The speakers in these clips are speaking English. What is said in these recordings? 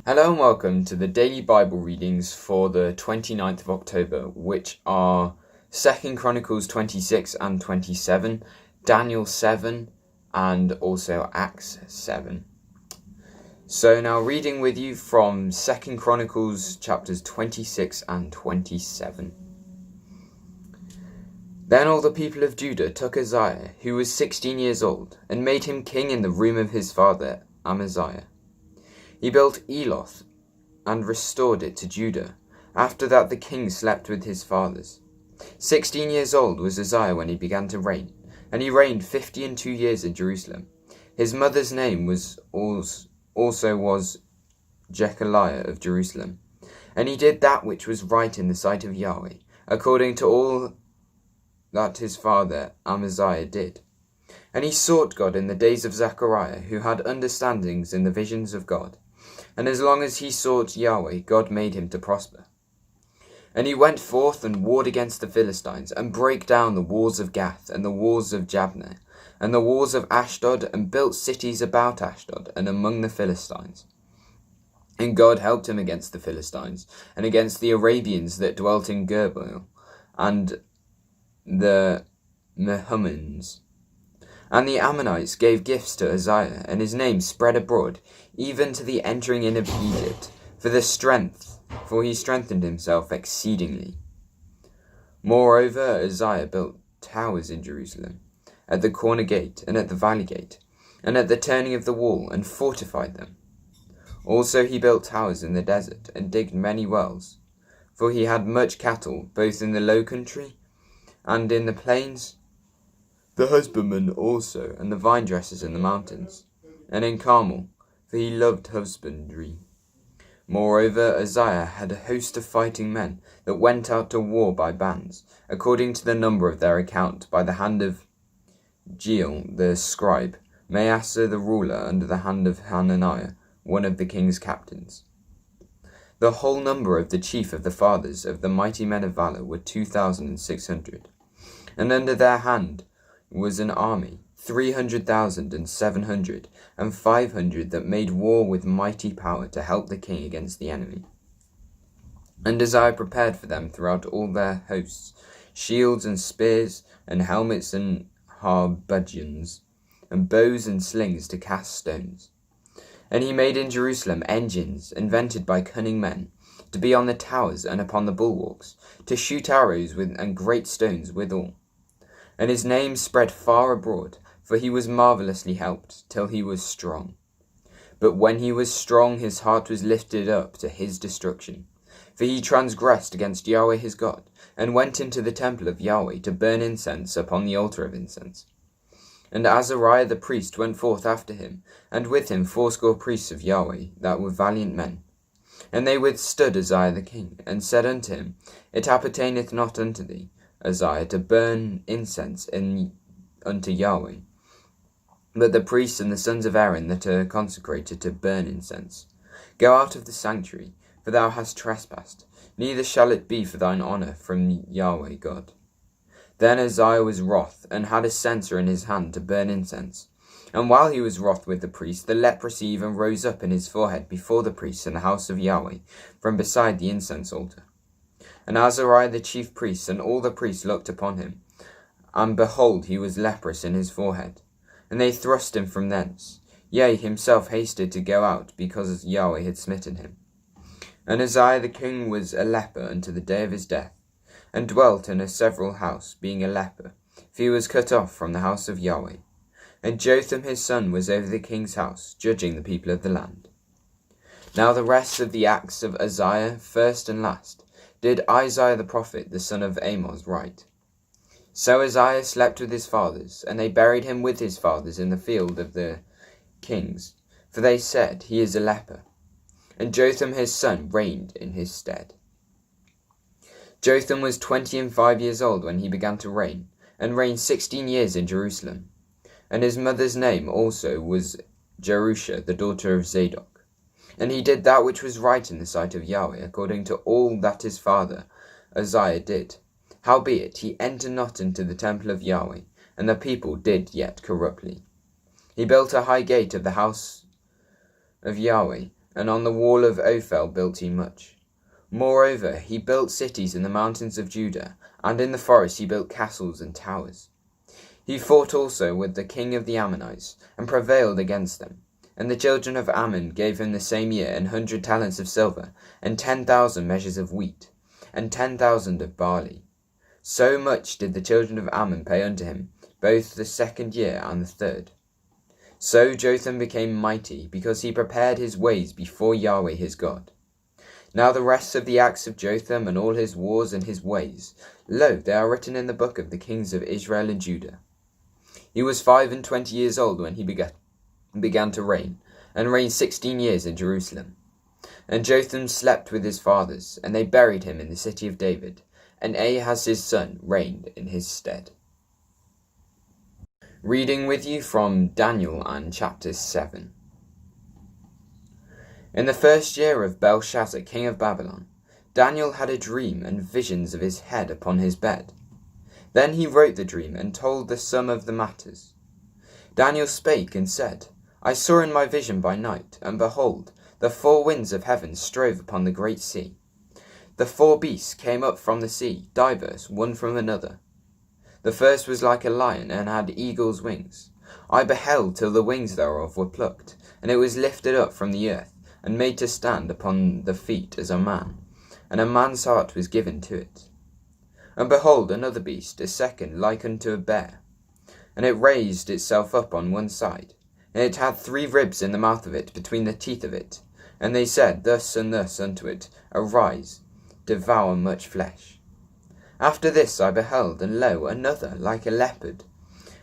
Hello and welcome to the daily Bible readings for the 29th of October, which are 2 Chronicles 26 and 27, Daniel 7, and also Acts 7. So now reading with you from 2 Chronicles chapters 26 and 27. Then all the people of Judah took Uzziah, who was 16 years old, and made him king in the room of his father Amaziah. He built Eloth and restored it to Judah. After that the king slept with his fathers. 16 years old was Uzziah when he began to reign, and he reigned 52 years in Jerusalem. His mother's name was Jechaliah of Jerusalem. And he did that which was right in the sight of Yahweh, according to all that his father Amaziah did. And he sought God in the days of Zechariah, who had understandings in the visions of God. And as long as he sought Yahweh, God made him to prosper. And he went forth and warred against the Philistines, and brake down the walls of Gath, and the walls of Jabneh, and the walls of Ashdod, and built cities about Ashdod, and among the Philistines. And God helped him against the Philistines, and against the Arabians that dwelt in Gerbil, and the Mehumans. And the Ammonites gave gifts to Uzziah, and his name spread abroad, even to the entering in of Egypt, for he strengthened himself exceedingly. Moreover, Uzziah built towers in Jerusalem, at the corner gate, and at the valley gate, and at the turning of the wall, and fortified them. Also he built towers in the desert, and digged many wells, for he had much cattle, both in the low country and in the plains, the husbandmen also, and the vine dressers in the mountains, and in Carmel, for he loved husbandry. Moreover, Uzziah had a host of fighting men that went out to war by bands, according to the number of their account, by the hand of Jeiel the scribe, Maaseh the ruler, under the hand of Hananiah, one of the king's captains. The whole number of the chief of the fathers of the mighty men of valor were 2,600, and under their hand was an army, 300,700, and 500 that made war with mighty power to help the king against the enemy. And Uzziah prepared for them throughout all their hosts shields and spears, and helmets and harbudgeons, and bows and slings to cast stones. And he made in Jerusalem engines, invented by cunning men, to be on the towers and upon the bulwarks, to shoot arrows and great stones withal. And his name spread far abroad, for he was marvellously helped, till he was strong. But when he was strong, his heart was lifted up to his destruction. For he transgressed against Yahweh his God, and went into the temple of Yahweh to burn incense upon the altar of incense. And Azariah the priest went forth after him, and with him 80 priests of Yahweh, that were valiant men. And they withstood Uzziah the king, and said unto him, It appertaineth not unto thee, Uzziah, to burn incense unto Yahweh, but the priests and the sons of Aaron that are consecrated to burn incense. Go out of the sanctuary, for thou hast trespassed, neither shall it be for thine honour from Yahweh God. Then Uzziah was wroth, and had a censer in his hand to burn incense. And while he was wroth with the priests, the leprosy even rose up in his forehead before the priests in the house of Yahweh, from beside the incense altar. And Azariah the chief priest and all the priests looked upon him, and behold, he was leprous in his forehead. And they thrust him from thence. Yea, himself hasted to go out, because Yahweh had smitten him. And Uzziah the king was a leper unto the day of his death, and dwelt in a several house, being a leper, for he was cut off from the house of Yahweh. And Jotham his son was over the king's house, judging the people of the land. Now the rest of the acts of Uzziah, first and last, did Isaiah the prophet, the son of Amoz, write. So Uzziah slept with his fathers, and they buried him with his fathers in the field of the kings, for they said, He is a leper. And Jotham his son reigned in his stead. Jotham was 25 years old when he began to reign, and reigned 16 years in Jerusalem. And his mother's name also was Jerusha, the daughter of Zadok. And he did that which was right in the sight of Yahweh, according to all that his father Uzziah did. Howbeit he entered not into the temple of Yahweh, and the people did yet corruptly. He built a high gate of the house of Yahweh, and on the wall of Ophel built he much. Moreover, he built cities in the mountains of Judah, and in the forest he built castles and towers. He fought also with the king of the Ammonites, and prevailed against them. And the children of Ammon gave him the same year 100 talents of silver, and 10,000 measures of wheat, and 10,000 of barley. So much did the children of Ammon pay unto him, both the second year and the third. So Jotham became mighty, because he prepared his ways before Yahweh his God. Now the rest of the acts of Jotham, and all his wars and his ways, lo, they are written in the book of the kings of Israel and Judah. He was 25 years old when he began to reign, and reigned 16 years in Jerusalem. And Jotham slept with his fathers, and they buried him in the city of David, and Ahaz his son reigned in his stead. Reading with you from Daniel and chapter 7. In the first year of Belshazzar king of Babylon, Daniel had a dream and visions of his head upon his bed. Then he wrote the dream and told the sum of the matters. Daniel spake and said, I saw in my vision by night, and behold, the 4 winds of heaven strove upon the great sea. The 4 beasts came up from the sea, diverse, one from another. The first was like a lion, and had eagle's wings. I beheld till the wings thereof were plucked, and it was lifted up from the earth, and made to stand upon the feet as a man, and a man's heart was given to it. And behold, another beast, a second, like unto a bear, and it raised itself up on one side, and it had 3 ribs in the mouth of it, between the teeth of it. And they said thus and thus unto it, Arise, devour much flesh. After this I beheld, and lo, another, like a leopard,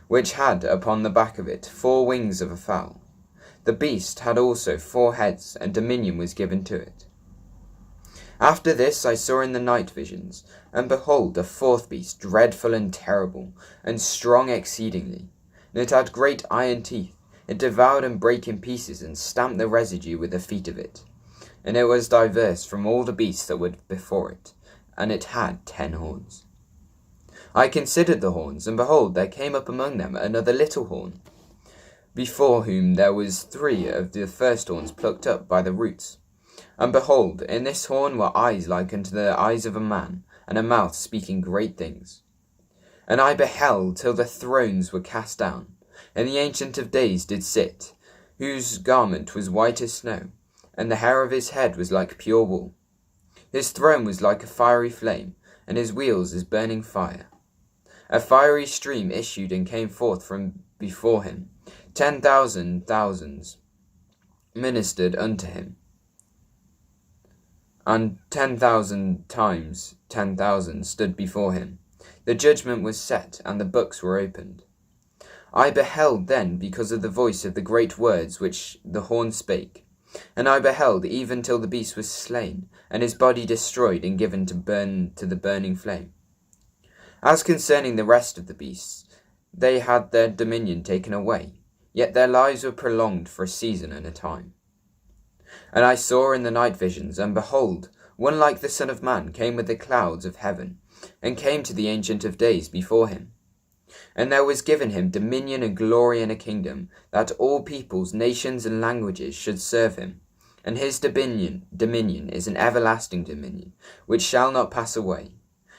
which had upon the back of it 4 wings of a fowl. The beast had also 4 heads, and dominion was given to it. After this I saw in the night visions, and behold, a 4th beast, dreadful and terrible, and strong exceedingly. And it had great iron teeth. It devoured and brake in pieces, and stamped the residue with the feet of it. And it was diverse from all the beasts that were before it, and it had 10 horns. I considered the horns, and behold, there came up among them another little horn, before whom there was 3 of the first horns plucked up by the roots. And behold, in this horn were eyes like unto the eyes of a man, and a mouth speaking great things. And I beheld till the thrones were cast down, and the Ancient of Days did sit, whose garment was white as snow, and the hair of his head was like pure wool. His throne was like a fiery flame, and his wheels as burning fire. A fiery stream issued and came forth from before him. 10,000 thousands ministered unto him, and 10,000 times 10,000 stood before him. The judgment was set, and the books were opened. I beheld then because of the voice of the great words which the horn spake. And I beheld even till the beast was slain, and his body destroyed and given to burn to the burning flame. As concerning the rest of the beasts, they had their dominion taken away, yet their lives were prolonged for a season and a time. And I saw in the night visions, and behold, one like the Son of Man came with the clouds of heaven, and came to the Ancient of Days before him. And there was given him dominion and glory and a kingdom, that all peoples, nations, and languages should serve him. And his dominion is an everlasting dominion, which shall not pass away,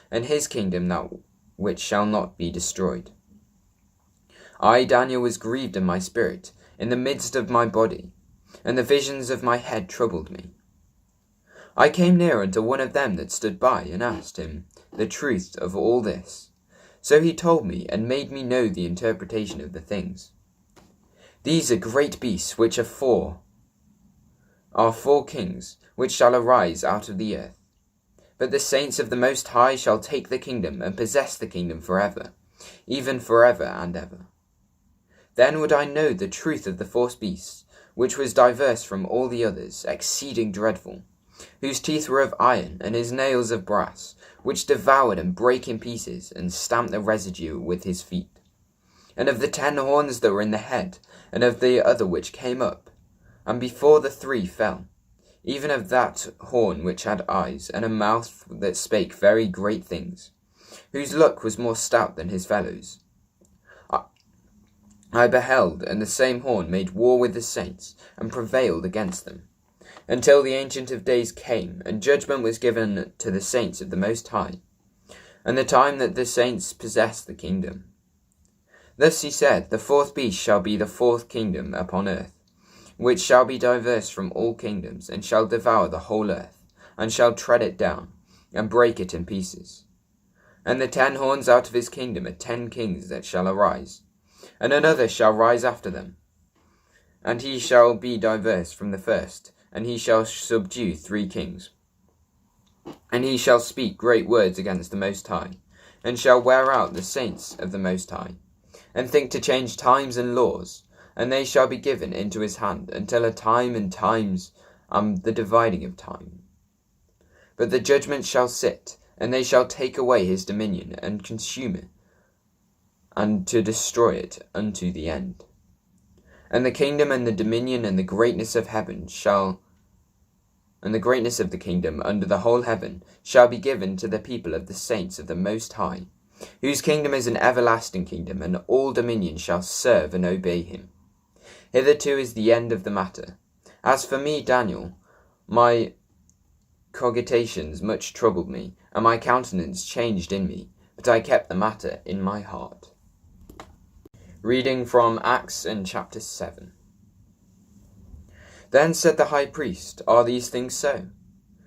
and his kingdom that which shall not be destroyed. I, Daniel, was grieved in my spirit, in the midst of my body, and the visions of my head troubled me. I came near unto one of them that stood by, and asked him the truth of all this. So he told me, and made me know the interpretation of the things. These are great beasts, which are 4 kings, which shall arise out of the earth. But the saints of the Most High shall take the kingdom, and possess the kingdom forever, even forever and ever. Then would I know the truth of the 4th beast, which was diverse from all the others, exceeding dreadful, whose teeth were of iron, and his nails of brass, which devoured and brake in pieces, and stamped the residue with his feet. And of the 10 horns that were in the head, and of the other which came up, and before the 3 fell, even of that horn which had eyes, and a mouth that spake very great things, whose look was more stout than his fellows. I beheld, and the same horn made war with the saints, and prevailed against them. until the Ancient of Days came, and judgment was given to the saints of the Most High, and the time that the saints possessed the kingdom. Thus he said, the fourth beast shall be the fourth kingdom upon earth, which shall be diverse from all kingdoms, and shall devour the whole earth, and shall tread it down, and break it in pieces. And the 10 horns out of his kingdom are 10 kings that shall arise, and another shall rise after them. And he shall be diverse from the first, and he shall subdue 3 kings. And he shall speak great words against the Most High, and shall wear out the saints of the Most High, and think to change times and laws, and they shall be given into his hand, until a time and times the dividing of time. But the judgment shall sit, and they shall take away his dominion, and consume it, and to destroy it unto the end. And the kingdom and the dominion and the greatness of heaven and the greatness of the kingdom under the whole heaven shall be given to the people of the saints of the Most High, whose kingdom is an everlasting kingdom, and all dominion shall serve and obey him. Hitherto is the end of the matter. As for me, Daniel, my cogitations much troubled me, and my countenance changed in me, but I kept the matter in my heart. Reading from Acts and chapter 7. Then said the high priest, Are these things so?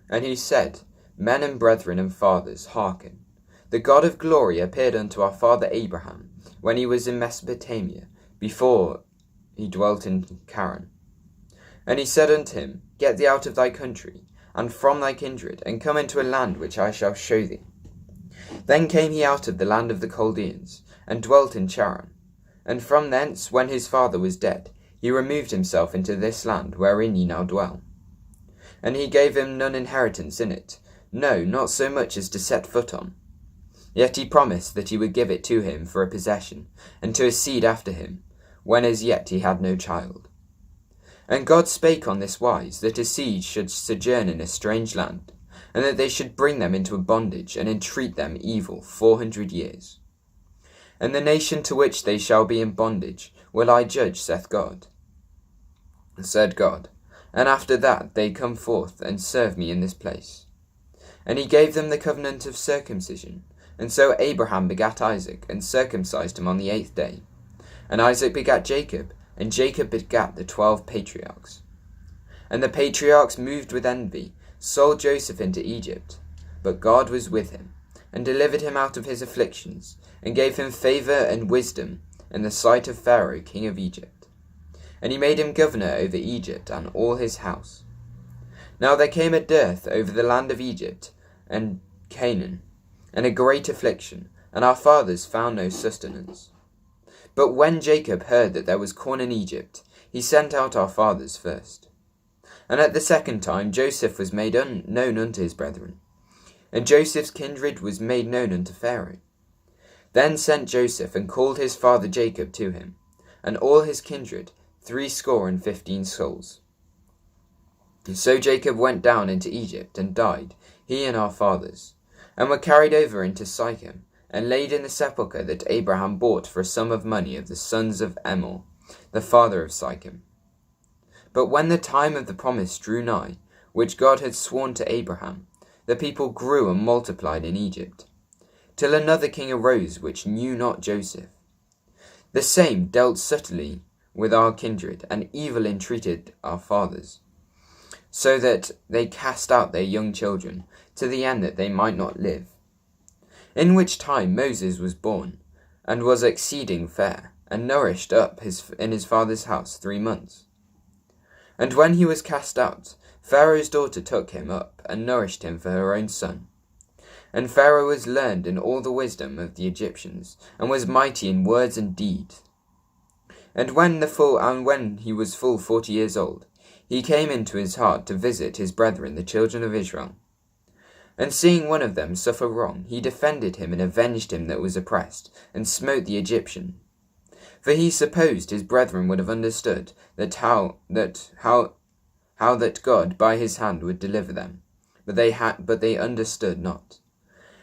And he said, Men and brethren and fathers, hearken. The God of glory appeared unto our father Abraham, when he was in Mesopotamia, before he dwelt in Chron. And he said unto him, Get thee out of thy country, and from thy kindred, and come into a land which I shall show thee. Then came he out of the land of the Chaldeans, and dwelt in Chron. And from thence, when his father was dead, he removed himself into this land wherein ye now dwell. And he gave him none inheritance in it, no, not so much as to set foot on. Yet he promised that he would give it to him for a possession, and to his seed after him, when as yet he had no child. And God spake on this wise, that his seed should sojourn in a strange land, and that they should bring them into a bondage, and entreat them evil 400 years. And the nation to which they shall be in bondage will I judge, said God. And after that they come forth and serve me in this place. And he gave them the covenant of circumcision. And so Abraham begat Isaac, and circumcised him on the 8th day. And Isaac begat Jacob, and Jacob begat the 12 patriarchs. And the patriarchs, moved with envy, sold Joseph into Egypt. But God was with him, and delivered him out of his afflictions, and gave him favour and wisdom in the sight of Pharaoh king of Egypt. And he made him governor over Egypt and all his house. Now there came a dearth over the land of Egypt and Canaan, and a great affliction, and our fathers found no sustenance. But when Jacob heard that there was corn in Egypt, he sent out our fathers first. And at the second time Joseph was made known unto his brethren, and Joseph's kindred was made known unto Pharaoh. Then sent Joseph, and called his father Jacob to him, and all his kindred, 75 souls. So Jacob went down into Egypt, and died, he and our fathers, and were carried over into Sychem, and laid in the sepulchre that Abraham bought for a sum of money of the sons of Emor, the father of Sychem. But when the time of the promise drew nigh, which God had sworn to Abraham, the people grew and multiplied in Egypt, till another king arose which knew not Joseph. The same dealt subtly with our kindred, and evil entreated our fathers, so that they cast out their young children, to the end that they might not live. In which time Moses was born, and was exceeding fair, and nourished up in his father's house 3 months. And when he was cast out, Pharaoh's daughter took him up, and nourished him for her own son. And Pharaoh was learned in all the wisdom of the Egyptians, and was mighty in words and deeds. And when he was full 40 years old, he came into his heart to visit his brethren the children of Israel. And seeing one of them suffer wrong, he defended him and avenged him that was oppressed, and smote the Egyptian. For he supposed his brethren would have understood how that God by his hand would deliver them, but they understood not.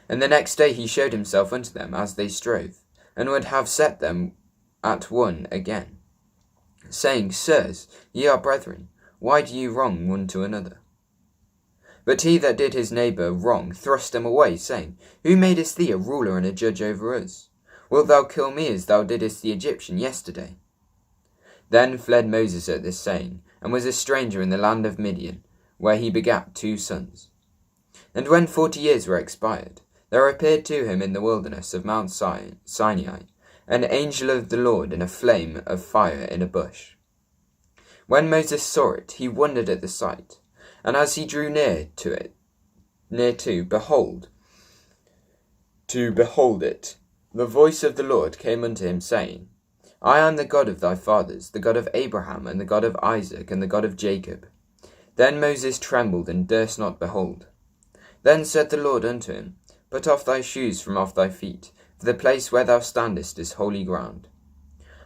And the next day he showed himself unto them as they strove, and would have set them at one again, saying, Sirs, ye are brethren, why do you wrong one to another? But he that did his neighbour wrong thrust him away, saying, Who madest thee a ruler and a judge over us? Wilt thou kill me as thou didst the Egyptian yesterday? Then fled Moses at this saying, and was a stranger in the land of Midian, where he begat 2 sons. And when 40 years were expired, there appeared to him in the wilderness of Mount Sinai an angel of the Lord in a flame of fire in a bush. When Moses saw it, he wondered at the sight, and as he drew near to behold it, the voice of the Lord came unto him, saying, I am the God of thy fathers, the God of Abraham, and the God of Isaac, and the God of Jacob. Then Moses trembled, and durst not behold. Then said the Lord unto him, Put off thy shoes from off thy feet, for the place where thou standest is holy ground.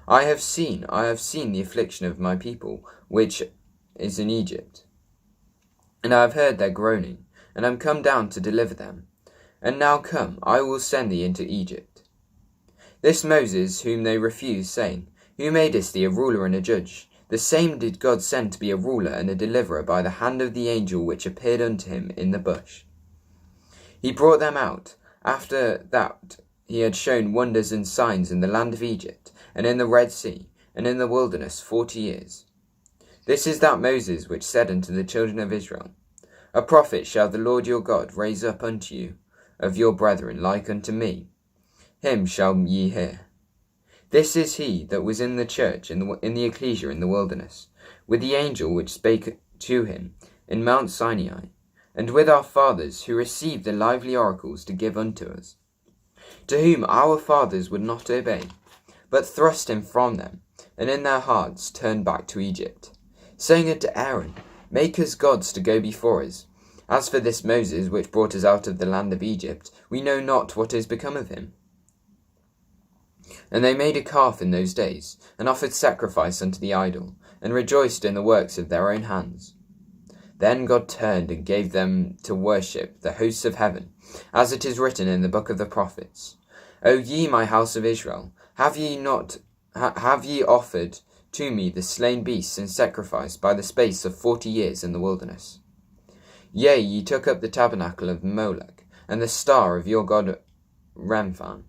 I have seen the affliction of my people, which is in Egypt. And I have heard their groaning, and am come down to deliver them. And now come, I will send thee into Egypt. This Moses, whom they refused, saying, Who madest thee a ruler and a judge? The same did God send to be a ruler and a deliverer by the hand of the angel which appeared unto him in the bush. He brought them out, after that he had shown wonders and signs in the land of Egypt, and in the Red Sea, and in the wilderness 40 years. This is that Moses which said unto the children of Israel, A prophet shall the Lord your God raise up unto you of your brethren like unto me. Him shall ye hear. This is he that was in the church in the ecclesia in the wilderness, with the angel which spake to him in Mount Sinai, and with our fathers who received the lively oracles to give unto us, to whom our fathers would not obey, but thrust him from them, and in their hearts turned back to Egypt, saying unto Aaron, Make us gods to go before us. As for this Moses which brought us out of the land of Egypt, we know not what is become of him. And they made a calf in those days, and offered sacrifice unto the idol, and rejoiced in the works of their own hands. Then God turned and gave them to worship the hosts of heaven, as it is written in the book of the prophets. O ye my house of Israel, have ye offered to me the slain beasts in sacrifice by the space of 40 years in the wilderness? Yea, ye took up the tabernacle of Molech, and the star of your god Remphan,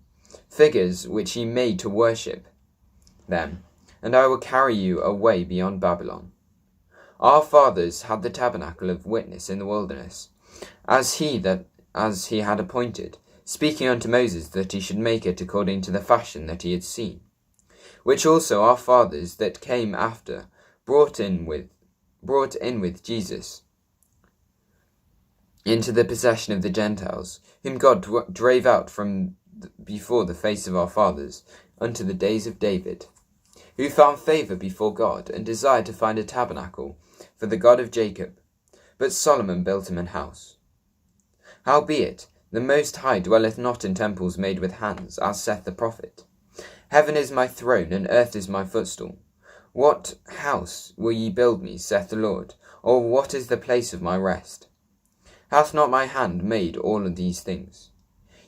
figures which ye made to worship them, and I will carry you away beyond Babylon. Our fathers had the tabernacle of witness in the wilderness, as he had appointed, speaking unto Moses that he should make it according to the fashion that he had seen, which also our fathers that came after brought in with Jesus into the possession of the Gentiles, whom God drave out from before the face of our fathers unto the days of David, who found favour before God, and desired to find a tabernacle for the God of Jacob. But Solomon built him an house. Howbeit, the Most High dwelleth not in temples made with hands, as saith the prophet. Heaven is my throne, and earth is my footstool. What house will ye build me, saith the Lord, or what is the place of my rest? Hath not my hand made all of these things?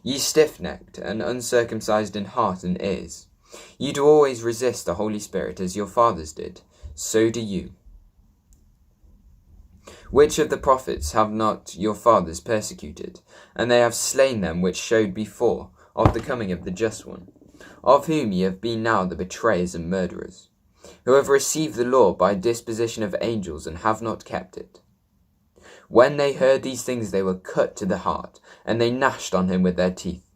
Ye stiff-necked and uncircumcised in heart and ears, ye do always resist the Holy Spirit, as your fathers did, so do you. Which of the prophets have not your fathers persecuted? And they have slain them which showed before of the coming of the Just One, of whom ye have been now the betrayers and murderers, who have received the law by disposition of angels, and have not kept it. When they heard these things, they were cut to the heart, and they gnashed on him with their teeth.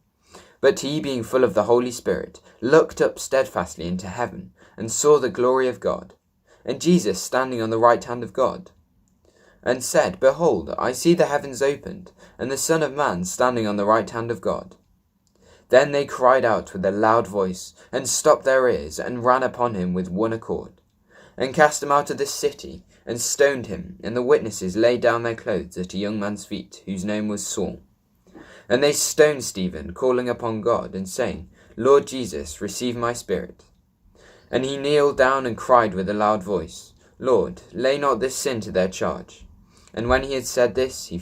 But he, being full of the Holy Spirit, looked up steadfastly into heaven, and saw the glory of God, and Jesus standing on the right hand of God, and said, Behold, I see the heavens opened, and the Son of Man standing on the right hand of God. Then they cried out with a loud voice, and stopped their ears, and ran upon him with one accord, and cast him out of the city, and stoned him. And the witnesses laid down their clothes at a young man's feet, whose name was Saul. And they stoned Stephen, calling upon God, and saying, Lord Jesus, receive my spirit. And he kneeled down and cried with a loud voice, Lord, lay not this sin to their charge. And when he had said this, he